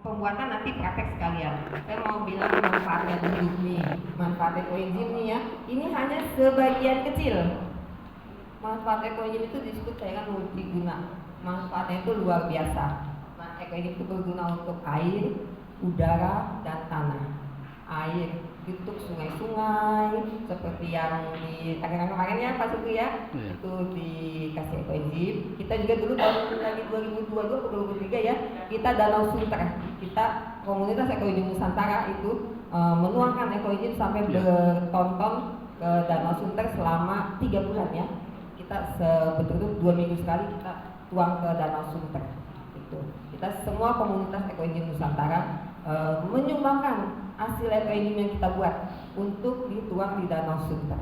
pembuatan nanti praktek sekalian. Saya mau bilang manfaatnya dulu nih. Manfaat ekoenzim nih ya. Ini hanya sebagian kecil. Manfaat ekoenzim itu disebut cairan multiguna. Manfaatnya itu luar biasa. Nah, ekoenzim itu berguna untuk air, udara, dan tanah. Air untuk sungai-sungai seperti yang di tangerang kemarin ya Pak Sugri ya, itu dikasih ekoenzim. Kita juga dulu tahun lagi 2022 atau 2023 ya, kita Danau Sunter, kita komunitas ekoenzim Nusantara itu menuangkan ekoenzim sampai bertonton ke Danau Sunter selama 3 bulan ya. Kita betul-betul 2 minggu sekali kita tuang ke Danau Sunter. Itu kita semua komunitas ekoenzim Nusantara menyumbangkan hasil ekoenzim yang kita buat untuk dituang di Danau Sunter.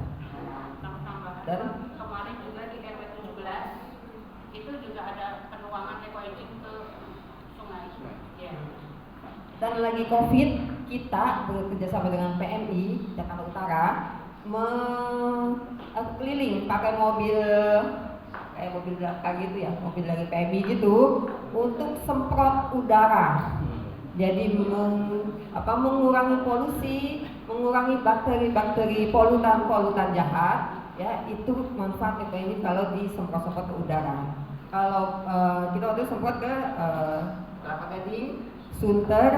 Dan kemarin juga di RW 17 itu juga ada penuangan ekoenzim ke sungai. Ya. Dan lagi COVID, kita bekerja sama dengan PMI Jakarta Utara keliling pakai mobil kayak mobil belakang gitu ya, mobil dari PMI gitu untuk semprot udara. Jadi mengurangi polusi, mengurangi bakteri-bakteri polutan jahat, ya itu manfaat ekoenzim kalau disemprot-semprot ke udara. Kalau kita waktu itu semprot ke Kelapa Gading, Sunter,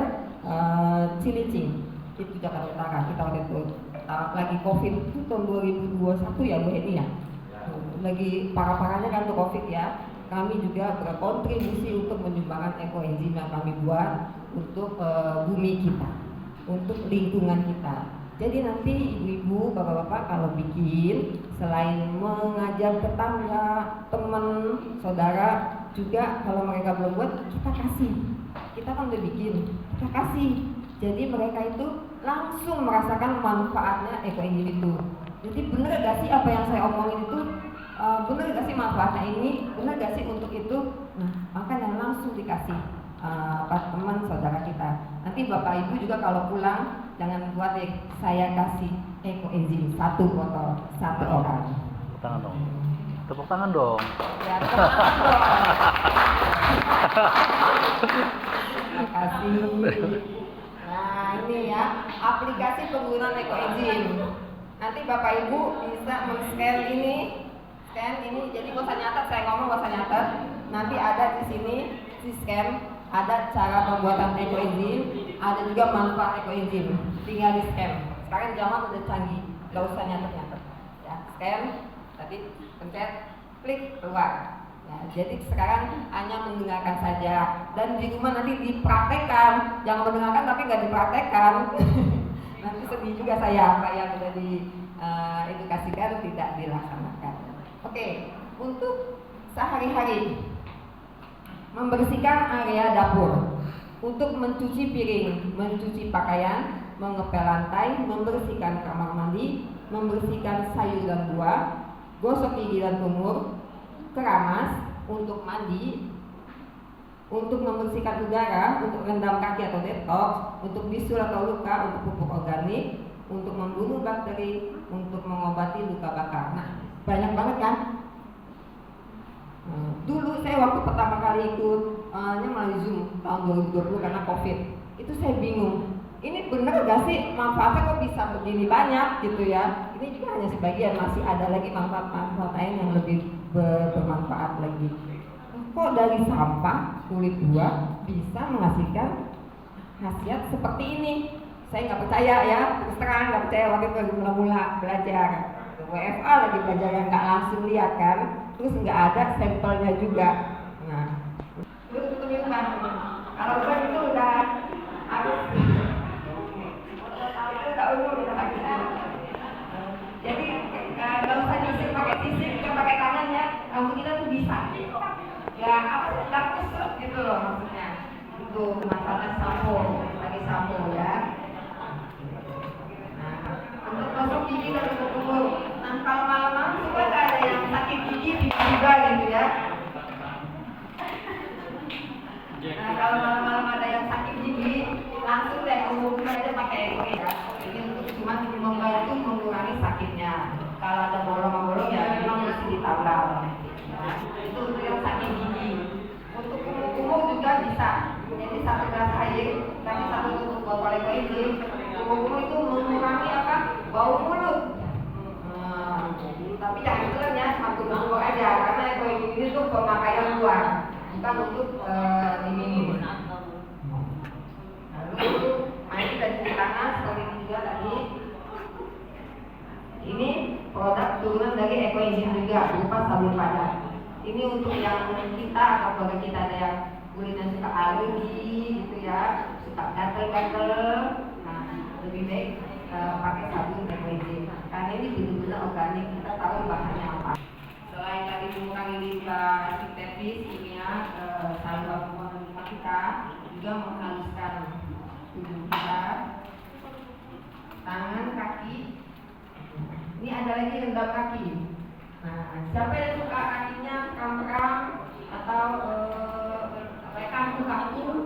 Cilincing, itu Jakarta Utara. Kita waktu itu lagi COVID itu tahun 2021 ya Bu Heni ya. Lagi parah-parahnya kan tuh COVID ya. Kami juga berkontribusi untuk menyumbangkan ekoenzim yang kami buat untuk bumi kita, untuk lingkungan kita. Jadi nanti ibu-ibu, bapak-bapak kalau bikin, selain mengajak tetangga, teman, saudara, juga kalau mereka belum buat, kita kasih. Kita kan udah bikin, kita kasih. Jadi mereka itu langsung merasakan manfaatnya ekoenzim itu. Jadi bener gak sih apa yang saya omongin itu? Bener gak sih manfaatnya ini? Bener gak sih untuk itu? Nah, makanya langsung dikasih teman saudara kita. Nanti bapak ibu juga kalau pulang jangan buat saya kasih ekoenzim 1 botol 1 orang. Tepuk tangan dong. Tepuk tangan dong. Ya, tepuk tangan dong. Terima kasih. Nah ini ya aplikasi penggunaan ekoenzim. Nanti bapak ibu bisa men-scan ini. Scan ini, jadi gak usah nyatet, saya ngomong gak usah nyatet. Nanti ada di sini di scan, ada cara pembuatan ekoenzim, ada juga manfaat ekoenzim. Tinggal di scan. Sekarang zaman udah canggih, gak usah nyatet. Ya, scan, tadi pencet, klik keluar. Ya, jadi sekarang hanya mendengarkan saja dan di rumah nanti dipraktekkan. Jangan mendengarkan tapi nggak dipraktekkan. Nanti sedih juga saya apa yang sudah diedukasikan tidak dilaksanakan. Oke, untuk sehari-hari membersihkan area dapur, untuk mencuci piring, mencuci pakaian, mengepel lantai, membersihkan kamar mandi, membersihkan sayur dan buah, gosok gigi dan kumur, keramas untuk mandi, untuk membersihkan udara, untuk rendam kaki atau detox, untuk bisul atau luka, untuk pupuk organik, untuk membunuh bakteri, untuk mengobati luka bakar. Nah, banyak banget kan? Dulu saya waktu pertama kali ikut melalui Zoom tahun 2020 karena COVID, itu saya bingung. Ini bener gak sih manfaatnya kok bisa begini banyak gitu ya? Ini juga hanya sebagian, masih ada lagi manfaat-manfaat lain yang lebih bermanfaat lagi. Kok dari sampah kulit buah bisa menghasilkan khasiat seperti ini? Saya nggak percaya ya, terus terang nggak percaya waktu itu lagi mula-mula belajar. WFA lagi belajar yang nggak langsung lihat kan, terus nggak ada sampelnya juga. Nah, terus itu minuman. Kalau bukan itu udah harus udah umur kita pakai. Jadi nggak usah nyisir pakai sisir, kita pakai tangan ya. Untuk kita tuh bisa. Ya apa sih nggak kusut gitu loh maksudnya. Itu masalah sampo, pakai sampo ya. Nah, untuk gosok gigi dan untuk kumur. Nah kalau malam-malam juga ada yang sakit gigi juga gitu ya. Nah kalau malam-malam ada yang sakit gigi, langsung deh umumnya aja pakai ekoenzim ya. Ini untuk cuma membantu mengurangi sakitnya. Kalau ada bolong-bolong ya memang mesti ditambal. Nah, itu untuk yang sakit gigi. Untuk kumur-kumur juga bisa. Jadi satu gelas air kasih satu tutup botol Ecoenzym, itu mengurangi apa? Bau mulut. Tapi jangan telan ya, satu mangkok aja karena Ecoenzym ini tuh pemakaian luar, bukan untuk diminum. Lalu mari kita cuci tangan seperti ini juga tadi. Ini produk turunan dari Ecoenzym juga berupa sabun padat. Ini untuk yang kita atau keluarga kita ada yang kulitnya suka alergi gitu ya, suka gatel-gatel. Nah, lebih baik pakai sabun Ecoenzym karena ini benar-benar organik, kita tahu bahannya apa. Selain tadi mengurangi limbah sintetis kimia, saluran pembuangan limbah kita juga menghaluskan tubuh kita, tangan, kaki. Ini ada lagi rendam kaki. Nah, siapa yang suka kakinya kram-kram atau kaku-kaku,